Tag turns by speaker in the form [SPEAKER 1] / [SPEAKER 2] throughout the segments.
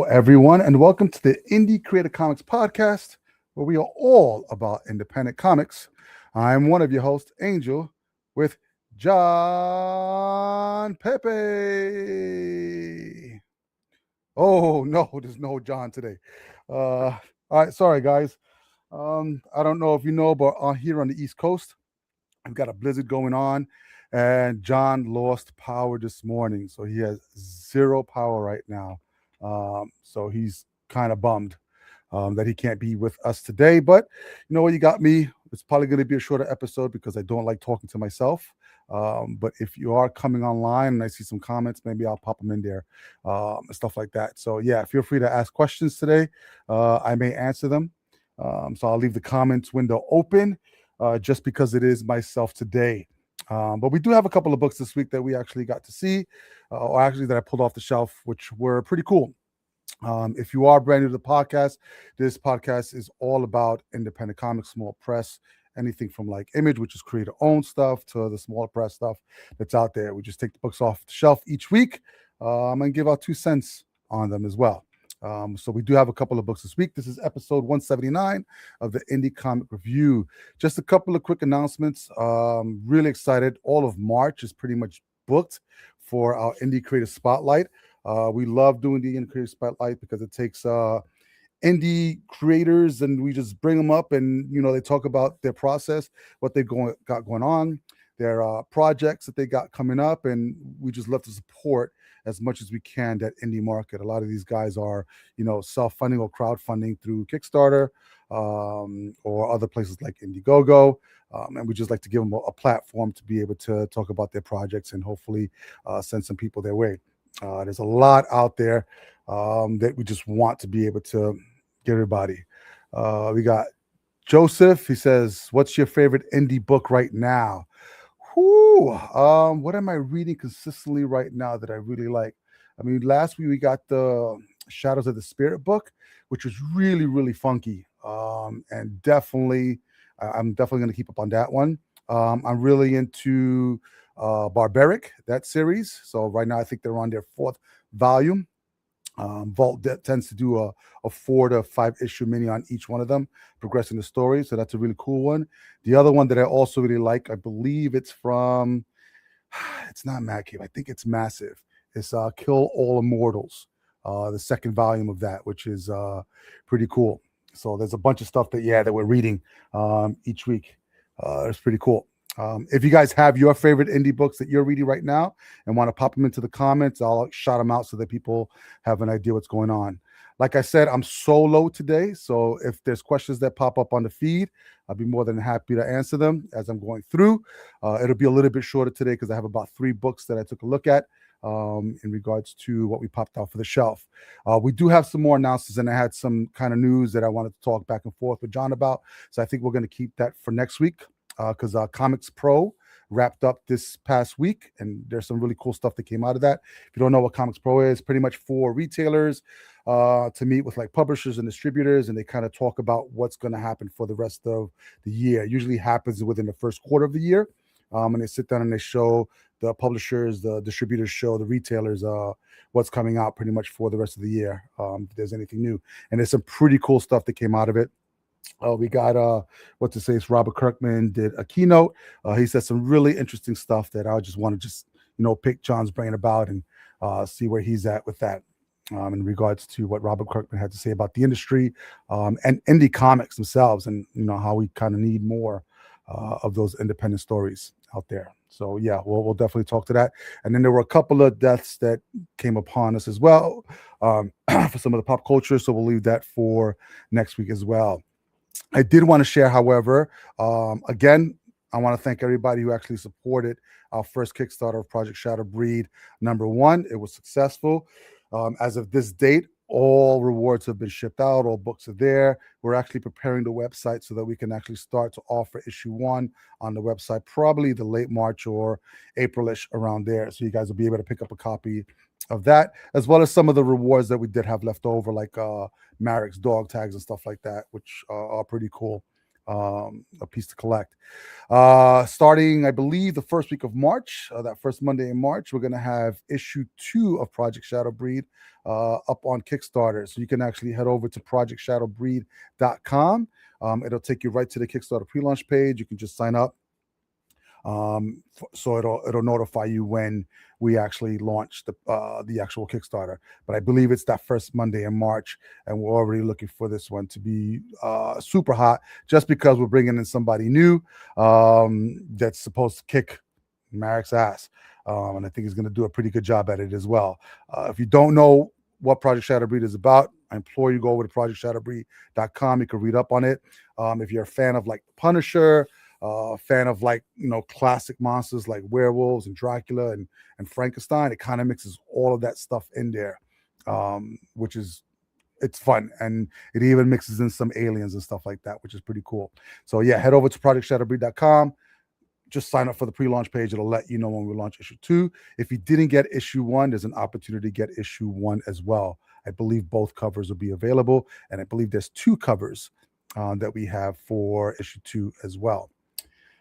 [SPEAKER 1] everyone, and welcome to the Indie Creative Comics Podcast, where we are all about independent comics. I'm one of your hosts, Angel, with John Pepe. Oh, no, there's no John today. All right, sorry, guys. I don't know if you know, but here on the East Coast, we've got a blizzard going on, and John lost power this morning, so he has zero power right now. So he's kind of bummed that he can't be with us today. But you know what? You got me. It's probably going to be a shorter episode because I don't like talking to myself. But if you are coming online and I see some comments, maybe I'll pop them in there and stuff like that. So yeah, feel free to ask questions today. I may answer them. So I'll leave the comments window open just because it is myself today. But we do have a couple of books this week that we actually got to see, or actually that I pulled off the shelf, which were pretty cool. If you are brand new to the podcast, this podcast is all about independent comics, small press, anything from like Image, which is creator-owned stuff, to the small press stuff that's out there. We just take the books off the shelf each week and give our 2 cents on them as well. So we do have a couple of books this week. This is episode 179 of the Indie Comic Review. Just a couple of quick announcements. Really excited. All of March is pretty much booked for our Indie Creative Spotlight. We love doing the Indie Creative Spotlight because it takes indie creators and we just bring them up and, you know, they talk about their process, what they've got going on, their projects that they got coming up, and we just love to support as much as we can that indie market. A lot of these guys are, you know, self-funding or crowdfunding through Kickstarter or other places like Indiegogo. And we just like to give them a platform to be able to talk about their projects and hopefully send some people their way. There's a lot out there that we just want to be able to get everybody. We got Joseph. He says, what's your favorite indie book right now? What am I reading consistently right now that I really like? I mean, last week we got the Shadows of the Spirit book, which was really, really funky. And definitely, I'm definitely going to keep up on that one. I'm really into Barbaric, that series. So right now I think they're on their 4th volume. Vault tends to do a 4 to 5 issue mini on each one of them, progressing the story. So that's a really cool one. The other one that I also really like, I believe it's from, it's not Mad Cave, I think it's Massive. It's Kill All Immortals, the 2nd volume of that, which is pretty cool. So there's a bunch of stuff that we're reading each week. It's pretty cool. If you guys have your favorite indie books that you're reading right now and want to pop them into the comments, I'll shout them out so that people have an idea what's going on. Like I said, I'm solo today, so if there's questions that pop up on the feed, I'll be more than happy to answer them as I'm going through. It'll be a little bit shorter today because I have about 3 books that I took a look at in regards to what we popped out for the shelf. We do have some more announcements, and I had some kind of news that I wanted to talk back and forth with John about, so I think we're going to keep that for next week. Because Comics Pro wrapped up this past week, and there's some really cool stuff that came out of that. If you don't know what Comics Pro is, pretty much for retailers to meet with like publishers and distributors, and they kind of talk about what's going to happen for the rest of the year. It usually happens within the first quarter of the year, and they sit down and they show the publishers, the distributors show the retailers what's coming out pretty much for the rest of the year, if there's anything new. And there's some pretty cool stuff that came out of it. We got what to say is Robert Kirkman did a keynote. He said some really interesting stuff that I just want to pick John's brain about and see where he's at with that in regards to what Robert Kirkman had to say about the industry and indie comics themselves, and how we kind of need more of those independent stories out there. So yeah, we'll definitely talk to that. And then there were a couple of deaths that came upon us as well for some of the pop culture. So we'll leave that for next week as well. I did want to share, however, again, I want to thank everybody who actually supported our first Kickstarter of Project Shadow Breed #1. It was successful. As of this date, all rewards have been shipped out. All books are there. We're actually preparing the website so that we can actually start to offer issue 1 on the website, probably the late March or April-ish, around there. So you guys will be able to pick up a copy of that, as well as some of the rewards that we did have left over, like Marek's dog tags and stuff like that, which are pretty cool. a piece to collect. Starting, I believe, the first week of March, that first Monday in March, we're going to have issue 2 of Project Shadow Breed up on Kickstarter. So you can actually head over to projectshadowbreed.com. It'll take you right to the Kickstarter pre-launch page. You can just sign up. So it'll notify you when we actually launch the actual Kickstarter. But I believe it's that first Monday in March, and we're already looking for this one to be super hot, just because we're bringing in somebody new that's supposed to kick Marek's ass, and I think he's going to do a pretty good job at it as well. If you don't know what Project Shadow Breed is about, I implore you go over to projectshadowbreed.com. You can read up on it. If you're a fan of like Punisher, fan of like, classic monsters like werewolves and Dracula and Frankenstein, it kind of mixes all of that stuff in there, which is, it's fun, and it even mixes in some aliens and stuff like that, which is pretty cool. So yeah, head over to projectshadowbreed.com. Just sign up for the pre-launch page. It'll let you know when we launch issue 2. If you didn't get issue 1, there's an opportunity to get issue 1 as well. I believe both covers will be available, and I believe there's 2 covers that we have for issue 2 as well.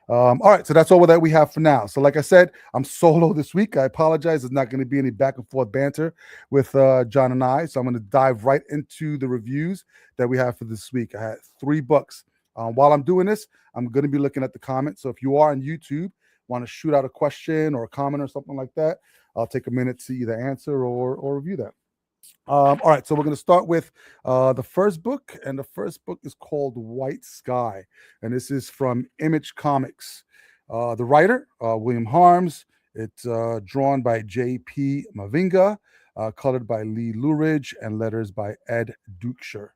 [SPEAKER 1] All right, so that's all that we have for now. So like I said, I'm solo this week. I apologize. There's not going to be any back and forth banter with John and I. So I'm going to dive right into the reviews that we have for this week. I had 3 books. While I'm doing this, I'm going to be looking at the comments. So if you are on YouTube, want to shoot out a question or a comment or something like that, I'll take a minute to either answer or review that. All right, so we're going to start with the first book, and the first book is called White Sky, and this is from Image Comics. The writer, William Harms. It's drawn by J.P. Mavinga, colored by Lee Luridge, and letters by Ed Dukeshire.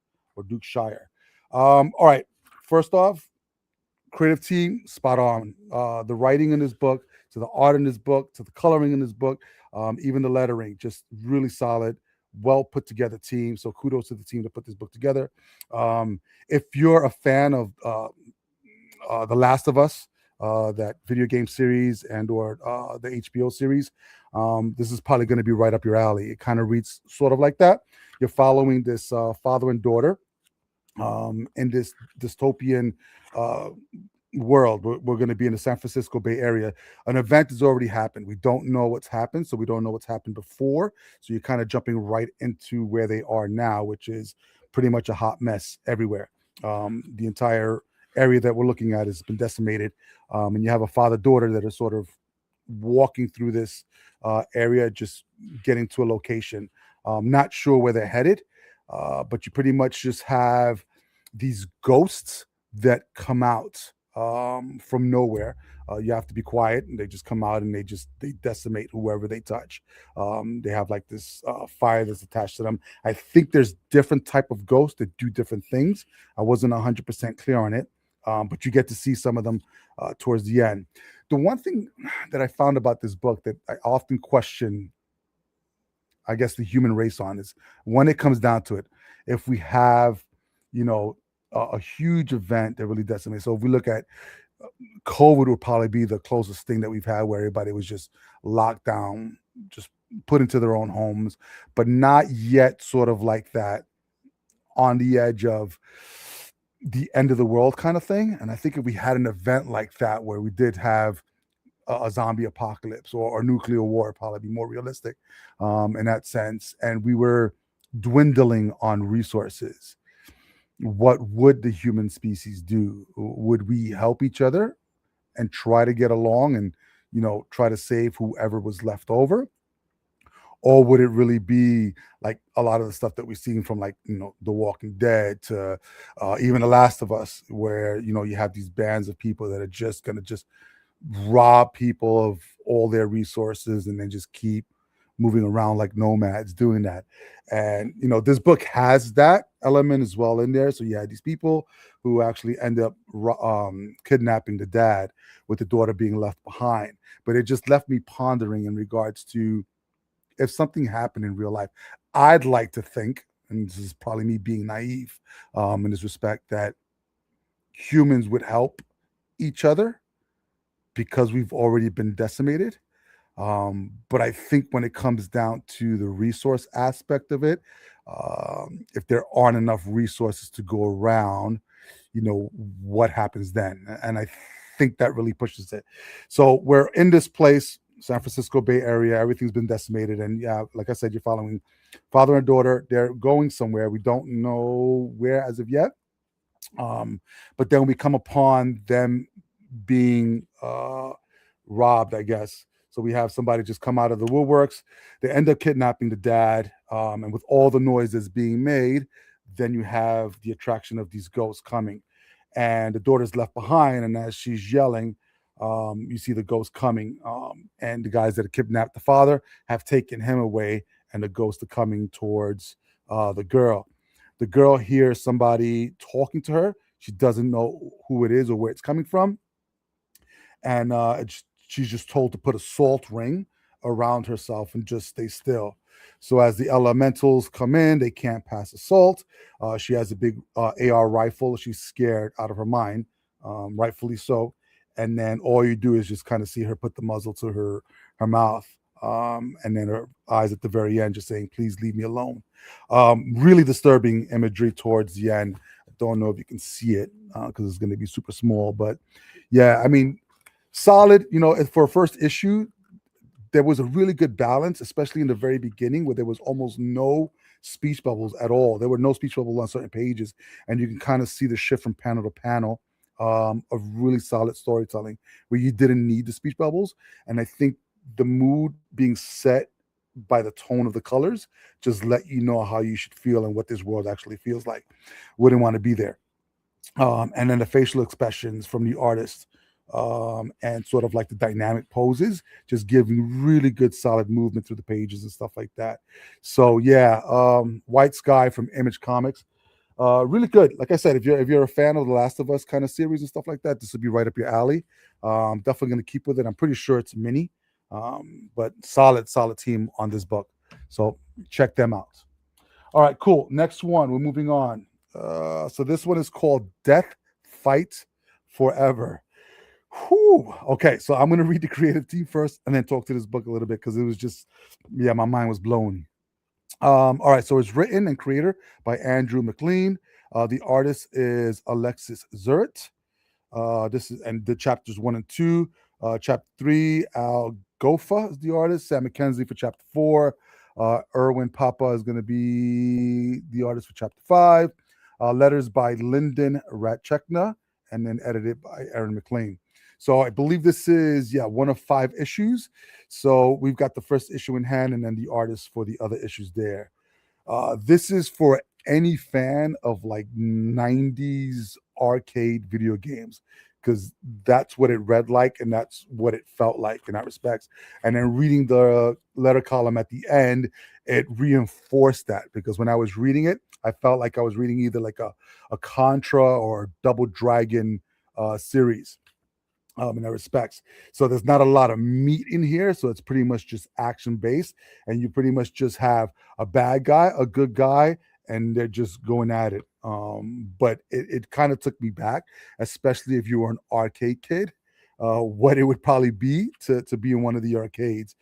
[SPEAKER 1] All right, first off, creative team, spot on. The writing in this book, to the art in this book, to the coloring in this book, even the lettering, just really solid, well put together team. So kudos to the team to put this book together. If you're a fan of The Last of Us, that video game series and or the HBO series, this is probably going to be right up your alley. It kind of reads sort of like that. You're following this father and daughter in this dystopian world. We're going to be in the San Francisco Bay Area. An event has already happened. We don't know what's happened, so we don't know what's happened before. So you're kind of jumping right into where they are now, which is pretty much a hot mess everywhere. The entire area that we're looking at has been decimated, and you have a father-daughter that are sort of walking through this area, just getting to a location. Not sure where they're headed, but you pretty much just have these ghosts that come out from nowhere. You have to be quiet, and they just come out and they decimate whoever they touch. They have like this fire that's attached to them. I think there's different type of ghosts that do different things. I wasn't 100% clear on it, but you get to see some of them towards the end. The one thing that I found about this book that I often question, I guess, the human race on, is when it comes down to it, if we have, a huge event that really decimates. So if we look at COVID, would probably be the closest thing that we've had where everybody was just locked down, just put into their own homes, but not yet sort of like that on the edge of the end of the world kind of thing. And I think if we had an event like that where we did have a zombie apocalypse or nuclear war, probably be more realistic in that sense, and we were dwindling on resources, what would the human species do? Would we help each other and try to get along and, try to save whoever was left over? Or would it really be like a lot of the stuff that we've seen from like, The Walking Dead to even The Last of Us, where, you have these bands of people that are just going to just rob people of all their resources and then just keep moving around like nomads doing that. And this book has that element as well in there. So you had these people who actually end up kidnapping the dad, with the daughter being left behind. But it just left me pondering in regards to, if something happened in real life, I'd like to think, and this is probably me being naive in this respect, that humans would help each other because we've already been decimated. But I think when it comes down to the resource aspect of it, if there aren't enough resources to go around, what happens then. And I think that really pushes it. So we're in this place, San Francisco Bay Area. Everything's been decimated, and yeah, like I said, you're following father and daughter. They're going somewhere. We don't know where as of yet. But then we come upon them being robbed, I guess. So we have somebody just come out of the woodworks. They end up kidnapping the dad, and with all the noises being made, then you have the attraction of these ghosts coming, and the daughter's left behind. And as she's yelling, you see the ghost coming, and the guys that have kidnapped the father have taken him away, and the ghosts are coming towards the girl. The girl hears somebody talking to her. She doesn't know who it is or where it's coming from, and she's just told to put a salt ring around herself and just stay still. So as the elementals come in, they can't pass the salt. She has a big AR rifle. She's scared out of her mind, rightfully so. And then all you do is just kind of see her put the muzzle to her mouth, and then her eyes at the very end just saying, "Please leave me alone." Really disturbing imagery towards the end. I don't know if you can see it because it's going to be super small, but yeah, I mean, solid. For a first issue, there was a really good balance, especially in the very beginning, where there was almost no speech bubbles at all. There were no speech bubbles on certain pages, and you can kind of see the shift from panel to panel of really solid storytelling where you didn't need the speech bubbles. And I think the mood being set by the tone of the colors just let you know how you should feel and what this world actually feels like. Wouldn't want to be there. And then the facial expressions from the artist, and sort of like the dynamic poses, just giving really good solid movement through the pages and stuff like that. So yeah, White Sky from Image Comics, really good. Like I said, if you're a fan of the Last of Us kind of series and stuff like that, this would be right up your alley. Definitely going to keep with it. I'm pretty sure it's mini, but solid team on this book. So check them out. All right, cool. Next one, we're moving on. So this one is called Death Fight Forever. Whew. Okay, so I'm going to read the creative team first and then talk to this book a little bit because it was just, yeah, my mind was blown. All right, so it's written and created by Andrew McLean. The artist is Alexis Zert. This is, and the chapters 1 and 2. Chapter 3, Al Gofa is the artist. Sam McKenzie for chapter 4. Erwin Papa is going to be the artist for chapter 5. Letters by Lyndon Ratchekna, and then edited by Aaron McLean. So I believe this is, one of 5 issues. So we've got the first issue in hand and then the artist for the other issues there. This is for any fan of like 90s arcade video games, because that's what it read like and that's what it felt like in that respects. And then reading the letter column at the end, it reinforced that, because when I was reading it, I felt like I was reading either like a Contra or Double Dragon series. In that respects. So there's not a lot of meat in here. So it's pretty much just action based. And you pretty much just have a bad guy, a good guy, and they're just going at it. But it kind of took me back, especially if you were an arcade kid, what it would probably be to be in one of the arcades,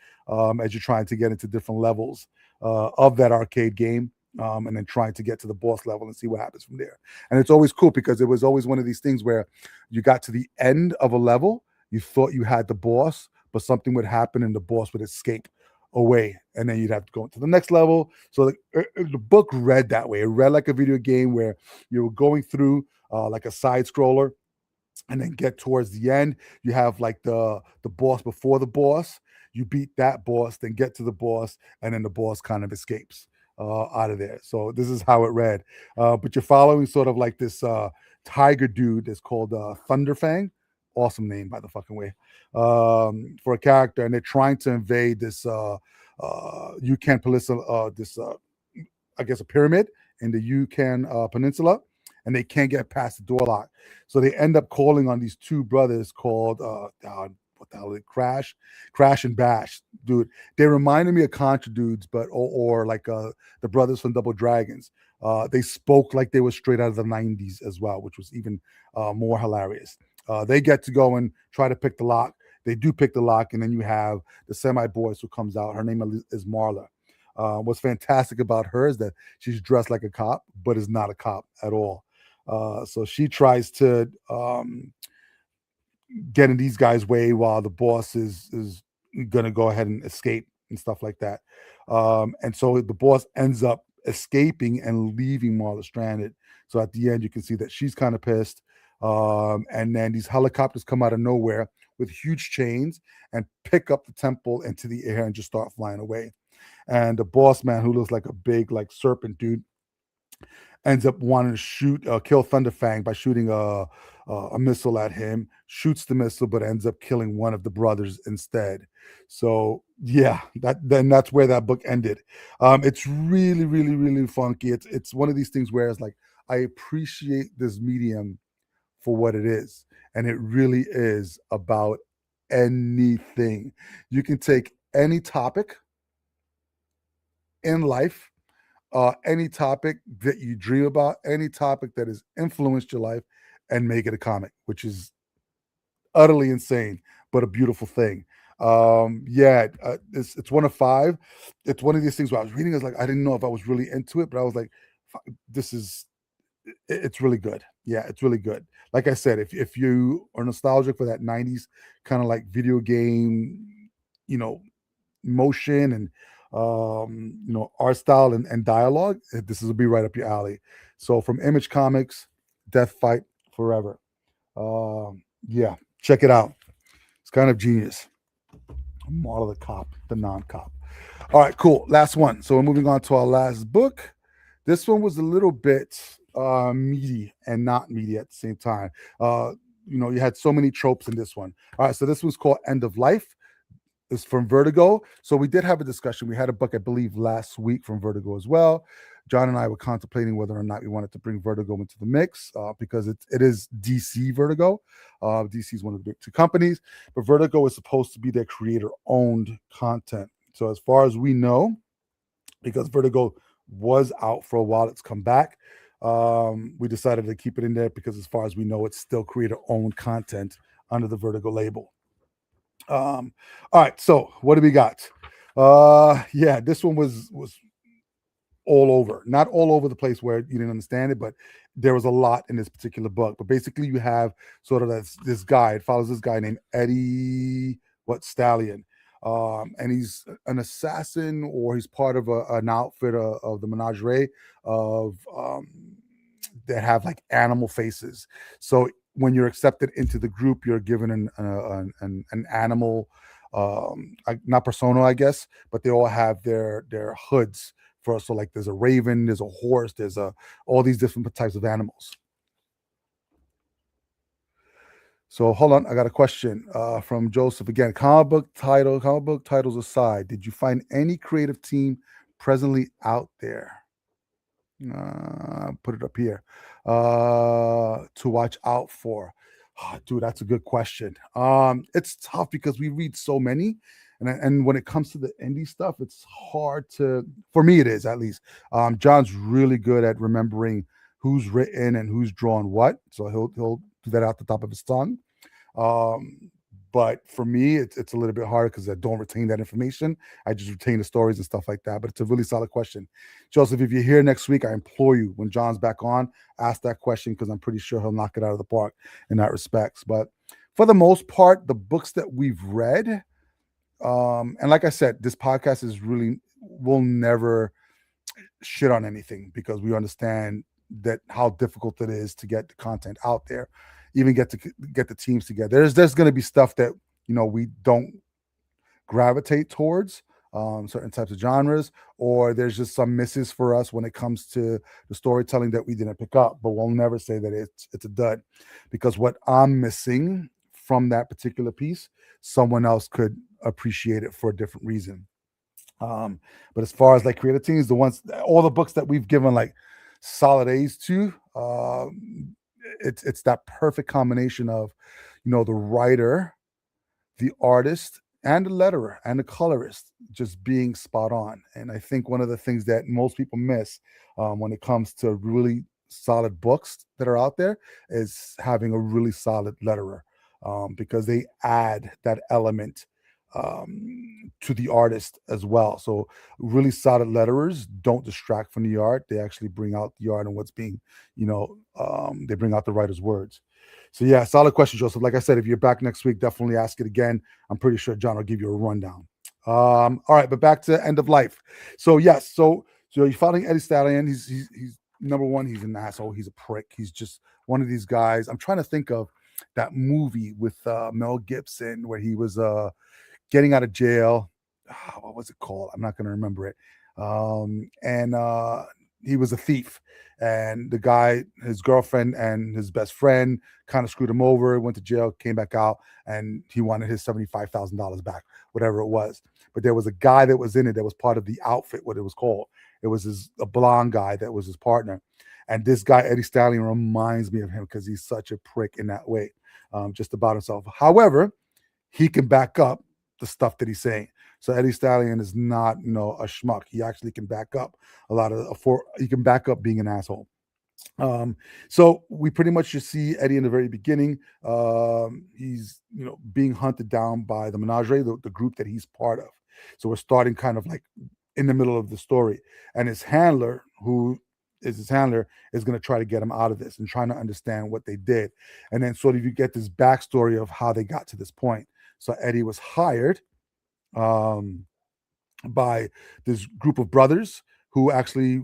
[SPEAKER 1] as you're trying to get into different levels of that arcade game. And then trying to get to the boss level and see what happens from there. And it's always cool because it was always one of these things where you got to the end of a level, you thought you had the boss, but something would happen and the boss would escape away, and then you'd have to go into the next level. So the book read that way. It read like a video game where you were going through like a side scroller, and then get towards the end. You have like the boss before the boss. You beat that boss, then get to the boss, and then the boss kind of escapes out of there. So this is how it read. But you're following sort of like this tiger dude that's called Thunderfang. Awesome name, by the fucking way, for a character. And they're trying to invade this Yucatan Peninsula, I guess a pyramid in the Yucatan Peninsula, and they can't get past the door lock. So they end up calling on these 2 brothers called what the hell is it? Crash and Bash, dude. They reminded me of Contra dudes, but or like the brothers from Double Dragons. They spoke like they were straight out of the 90s as well, which was even more hilarious. They get to go and try to pick the lock. They do pick the lock, and then you have the semi-boss who comes out. Her name is Marla. What's fantastic about her is that she's dressed like a cop, but is not a cop at all. So she tries to get in these guys' way while the boss is gonna go ahead and escape and stuff like that. And so the boss ends up escaping and leaving Marla stranded. So at the end, you can see that she's kind of pissed. And then these helicopters come out of nowhere with huge chains and pick up the temple into the air and just start flying away. And the boss man, who looks like a big like serpent dude, ends up wanting to kill Thunderfang by shooting a missile at him. Shoots the missile, but ends up killing one of the brothers instead. So yeah, that's where that book ended. It's really, really, really funky. It's one of these things where it's like I appreciate this medium for what it is, and it really is about anything. You can take any topic in life, any topic that you dream about, any topic that has influenced your life, and make it a comic, which is utterly insane, but a beautiful thing. Yeah, it's one of five. It's one of these things where I was reading, I was like, I didn't know if I was really into it, but I was like, this is it's really good. Yeah, it's really good. Like I said, if you are nostalgic for that 90s kind of like video game, you know, motion and art style and dialogue, this will be right up your alley. So from Image Comics, Death Fight Forever. Yeah, check it out. It's kind of genius. Model the cop, the non-cop. All right, cool. Last one. So we're moving on to our last book. This one was a little bit meaty and not meaty at the same time. You had so many tropes in this one. All right, so this was called End of Life. It's from Vertigo. So we did have a discussion. We had a book, I believe, last week from Vertigo as well. John and I were contemplating whether or not we wanted to bring Vertigo into the mix because it is DC Vertigo. DC is one of the big two companies, but Vertigo is supposed to be their creator-owned content. So as far as we know, because Vertigo was out for a while, it's come back. We decided to keep it in there because as far as we know, it's still creator-owned content under the Vertigo label. All right, so what do we got? Yeah, this one was all over, not all over the place where you didn't understand it, but there was a lot in this particular book. But basically, you have sort of this guy. It follows this guy named Eddie Stallion, and he's an assassin, or he's part of an outfit of the menagerie of that have like animal faces. So when you're accepted into the group, you're given an animal, not persona, I guess, but they all have their hoods for us. So like there's a raven, there's a horse, there's all these different types of animals. So hold on, I got a question from Joseph again. Comic book titles aside, did you find any creative team presently out there? Put it up here to watch out for. Oh, dude, that's a good question. It's tough because we read so many, and when it comes to the indie stuff, it's hard to. For me, it is at least. John's really good at remembering who's written and who's drawn what, so he'll do that out the top of his tongue. But for me, it's a little bit harder because I don't retain that information. I just retain the stories and stuff like that. But it's a really solid question. Joseph, if you're here next week, I implore you, when John's back on, ask that question because I'm pretty sure he'll knock it out of the park in that respects. But for the most part, the books that we've read, and like I said, this podcast is really, we'll never shit on anything because we understand that how difficult it is to get the content out there, even get the teams together. There's going to be stuff that we don't gravitate towards, certain types of genres, or there's just some misses for us when it comes to the storytelling that we didn't pick up. But we'll never say that it's a dud, because what I'm missing from that particular piece, someone else could appreciate it for a different reason. But as far as like creative teams, all the books that we've given like solid A's to, it's that perfect combination of the writer, the artist, and the letterer and the colorist just being spot on. And I think one of the things that most people miss when it comes to really solid books that are out there is having a really solid letterer, because they add that element to the artist as well. So really solid letterers don't distract from the art. They actually bring out the art and what's being, they bring out the writer's words. So yeah, solid question, Joseph. Like I said, if you're back next week, definitely ask it again. I'm pretty sure John will give you a rundown. All right, but back to End of Life. So yes, so you're following Eddie Stallion. He's number one. He's an asshole. He's a prick. He's just one of these guys. I'm trying to think of that movie with Mel Gibson where he was getting out of jail. What was it called? I'm not going to remember it. And he was a thief. And the guy, his girlfriend and his best friend kind of screwed him over, went to jail, came back out, and he wanted his $75,000 back, whatever it was. But there was a guy that was in it that was part of the outfit, what it was called. It was a blonde guy that was his partner. And this guy, Eddie Stallion, reminds me of him because he's such a prick in that way, just about himself. However, he can back up the stuff that he's saying. So Eddie Stallion is not, a schmuck. He actually can back up he can back up being an asshole. So we pretty much just see Eddie in the very beginning. He's, being hunted down by the Menagerie, the group that he's part of. So we're starting kind of like in the middle of the story. And his handler, is going to try to get him out of this and trying to understand what they did. And then sort of you get this backstory of how they got to this point. So Eddie was hired by this group of brothers who actually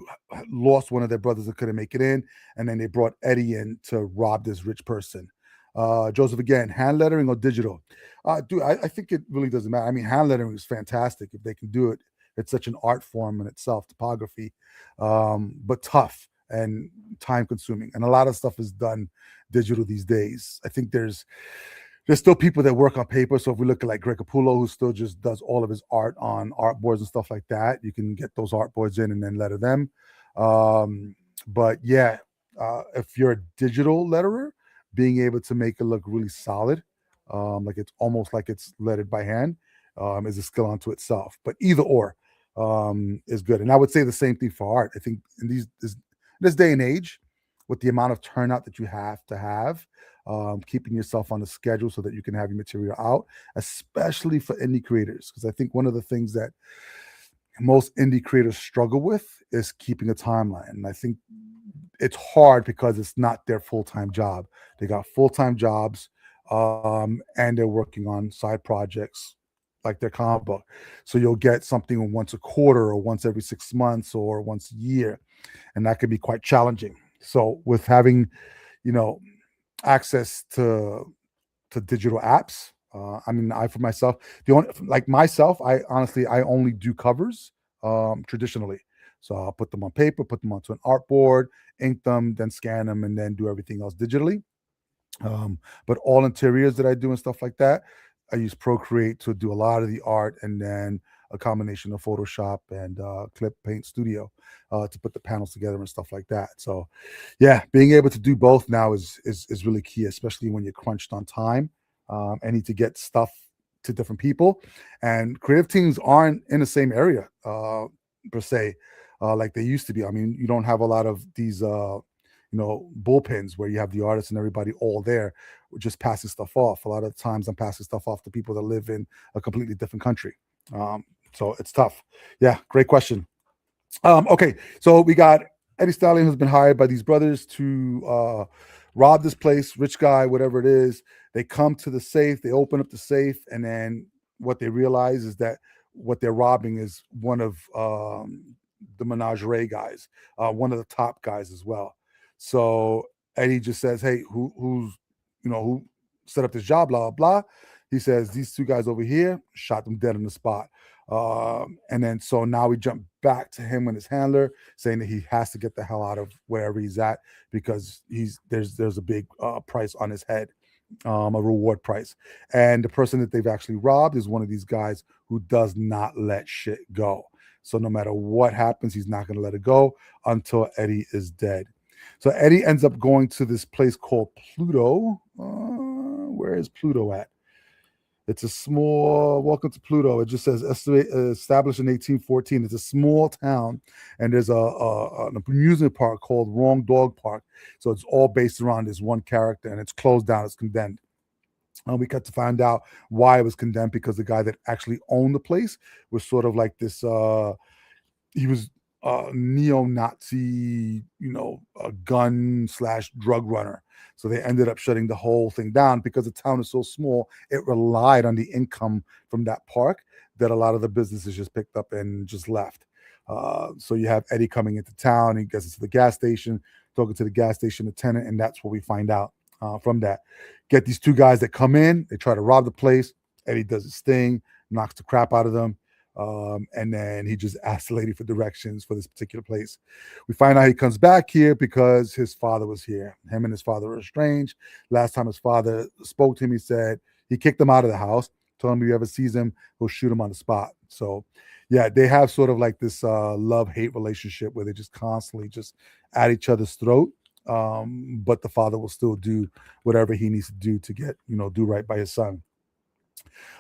[SPEAKER 1] lost one of their brothers that couldn't make it in, and then they brought Eddie in to rob this rich person. Joseph, again, hand lettering or digital? Dude, I think it really doesn't matter. I mean, hand lettering is fantastic if they can do it. It's such an art form in itself, typography, but tough and time consuming. And a lot of stuff is done digital these days. I think there's still people that work on paper. So if we look at like Greg Capullo, who still just does all of his art on art boards and stuff like that, you can get those art boards in and then letter them. But yeah, if you're a digital letterer, being able to make it look really solid, like it's almost like it's lettered by hand, is a skill unto itself. But either or is good. And I would say the same thing for art. I think in this day and age, with the amount of turnout that you have to have, keeping yourself on the schedule so that you can have your material out, especially for indie creators. Because I think one of the things that most indie creators struggle with is keeping a timeline. And I think it's hard because it's not their full-time job. They got full-time jobs, and they're working on side projects like their comic book. So you'll get something once a quarter or once every 6 months or once a year. And that can be quite challenging. So with having, access to digital apps, I mean, for myself, I honestly, I only do covers traditionally. So I'll put them on paper, put them onto an art board, ink them, then scan them, and then do everything else digitally. But all interiors that I do and stuff like that, I use Procreate to do a lot of the art, and then a combination of Photoshop and Clip Paint Studio to put the panels together and stuff like that. So, yeah, being able to do both now is really key, especially when you're crunched on time and need to get stuff to different people. And creative teams aren't in the same area per se like they used to be. I mean, you don't have a lot of these bullpens where you have the artists and everybody all there just passing stuff off. A lot of times I'm passing stuff off to people that live in a completely different country. So it's tough. Yeah, great question. Okay, so we got Eddie Stallion, who's been hired by these brothers to rob this place, rich guy, whatever it is. They come to the safe, they open up the safe, and then what they realize is that what they're robbing is one of the Menagerie guys, one of the top guys as well. So Eddie just says, "Hey, who set up this job?" Blah blah. He says these two guys over here shot them dead on the spot. And then so now we jump back to him and his handler saying that he has to get the hell out of wherever he's at because there's a big price on his head, a reward price. And the person that they've actually robbed is one of these guys who does not let shit go. So no matter what happens, he's not going to let it go until Eddie is dead. So Eddie ends up going to this place called Pluto. Where is Pluto at? It's a small, welcome to Pluto. It just says established in 1814. It's a small town, and there's an amusement park called Wrong Dog Park. So it's all based around this one character, and it's closed down. It's condemned. We got to find out why it was condemned, because the guy that actually owned the place was sort of like this. He was a neo-Nazi, a gun slash drug runner. So they ended up shutting the whole thing down because the town is so small. It relied on the income from that park that a lot of the businesses just picked up and just left. So you have Eddie coming into town. He gets into the gas station, talking to the gas station attendant, and that's what we find out from that. Get these two guys that come in. They try to rob the place. Eddie does his thing, knocks the crap out of them. And then he just asks the lady for directions for this particular place. We find out he comes back here because his father was here. Him and his father were estranged. Last time his father spoke to him, he said he kicked him out of the house, told him if he ever sees him, he'll shoot him on the spot. So, yeah, they have sort of like this love-hate relationship where they just constantly just at each other's throat. But the father will still do whatever he needs to do to get, do right by his son.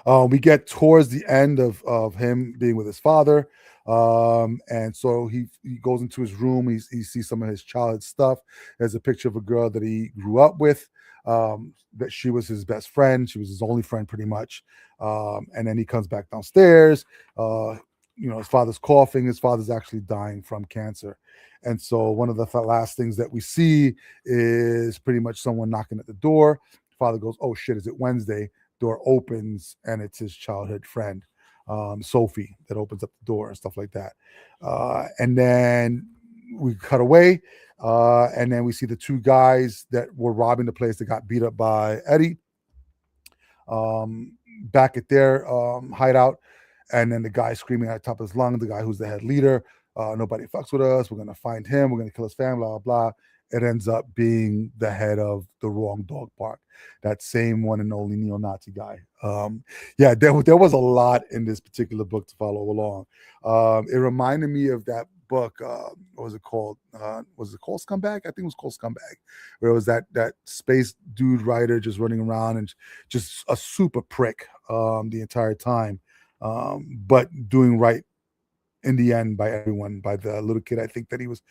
[SPEAKER 1] We get towards the end of him being with his father. And so he goes into his room. He sees some of his childhood stuff. There's a picture of a girl that he grew up with, that she was his best friend. She was his only friend pretty much. And then he comes back downstairs. His father's coughing. His father's actually dying from cancer. And so one of the last things that we see is pretty much someone knocking at the door. Father goes, "Oh shit, is it Wednesday?" Door opens and it's his childhood friend, Sophie, that opens up the door and stuff like that. And then we cut away, and then we see the two guys that were robbing the place that got beat up by Eddie, back at their hideout. And then the guy screaming at the top of his lung, the guy who's the head leader, nobody fucks with us. We're going to find him. We're going to kill his family, blah, blah, blah. It ends up being the head of the wrong dog park, that same one and only neo-Nazi guy. There was a lot in this particular book to follow along. It reminded me of that book. What was it called? Was it called Scumbag? I think it was called Scumbag, where it was that space dude writer just running around and just a super prick the entire time, but doing right in the end by everyone, by the little kid I think that he was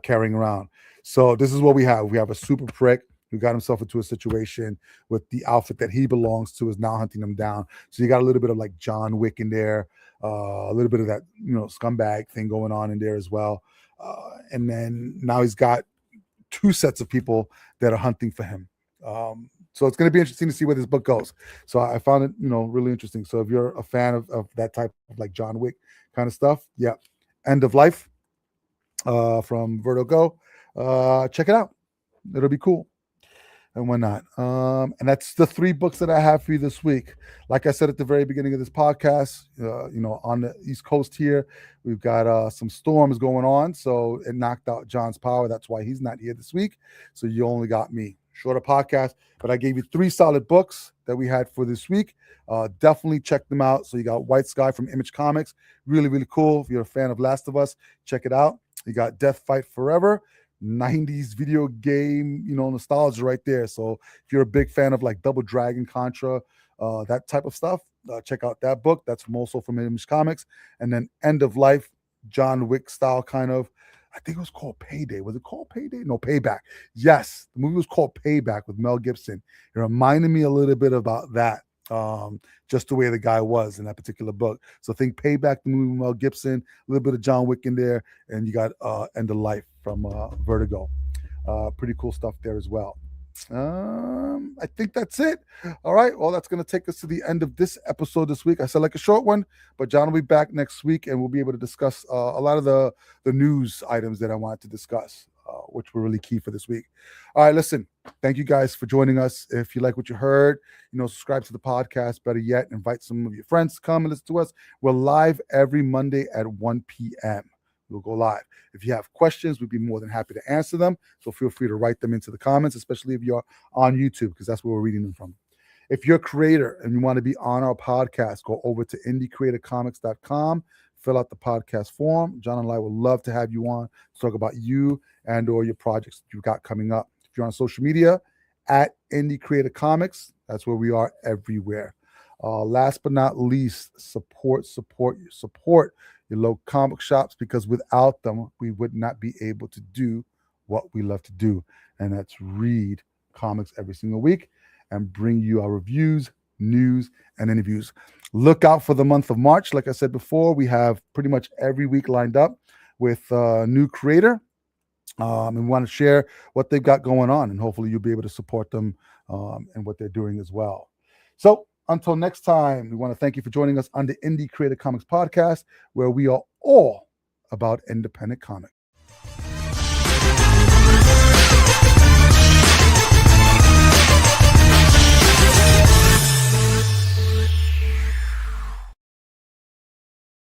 [SPEAKER 1] carrying around. So this is what we have. We have a super prick who got himself into a situation with the outfit that he belongs to is now hunting him down. So you got a little bit of like John Wick in there, a little bit of that scumbag thing going on in there as well. And then now he's got two sets of people that are hunting for him. So it's going to be interesting to see where this book goes. So I found it, really interesting. So if you're a fan of that type of like John Wick kind of stuff, yeah, End of Life from Vertigo. Check it out. It'll be cool and whatnot. And that's the 3 books that I have for you this week. Like I said at the very beginning of this podcast, on the East Coast here, we've got some storms going on. So it knocked out John's power. That's why he's not here this week. So you only got me. Shorter podcast, but I gave you 3 solid books that we had for this week. Definitely check them out. So you got White Sky from Image Comics. Really, really cool. If you're a fan of Last of Us, check it out. You got Death Fight Forever. 90s video game, nostalgia right there. So if you're a big fan of like Double Dragon, Contra, that type of stuff, check out that book. That's also from Image Comics. And then End of Life, John Wick style kind of. I think it was called Payday. Was it called Payday? No, Payback. Yes, the movie was called Payback with Mel Gibson. It reminded me a little bit about that, just the way the guy was in that particular book. So think Payback, the movie with Mel Gibson, a little bit of John Wick in there, and you got End of Life from Vertigo. Pretty cool stuff there as well. I think that's it. All right. Well, that's going to take us to the end of this episode this week. I said like a short one, but John will be back next week and we'll be able to discuss a lot of the news items that I wanted to discuss, which were really key for this week. All right. Listen, thank you guys for joining us. If you like what you heard, subscribe to the podcast. Better yet, invite some of your friends to come and listen to us. We're live every Monday at 1 p.m. We'll go live. If you have questions, we'd be more than happy to answer them. So feel free to write them into the comments, especially if you're on YouTube, because that's where we're reading them from. If you're a creator and you want to be on our podcast, go over to indiecreatorcomics.com, fill out the podcast form. John and I would love to have you on to talk about you and or your projects that you've got coming up. If you're on social media, at Indie Creator Comics, that's where we are everywhere. Last but not least, support your local comic shops, because without them, we would not be able to do what we love to do, and that's read comics every single week and bring you our reviews, news, and interviews. Look out for the month of March. Like I said before, we have pretty much every week lined up with a new creator. And we want to share what they've got going on, and hopefully you'll be able to support them and what they're doing as well. So until next time, we want to thank you for joining us on the Indie Creative Comics Podcast, where we are all about independent comics.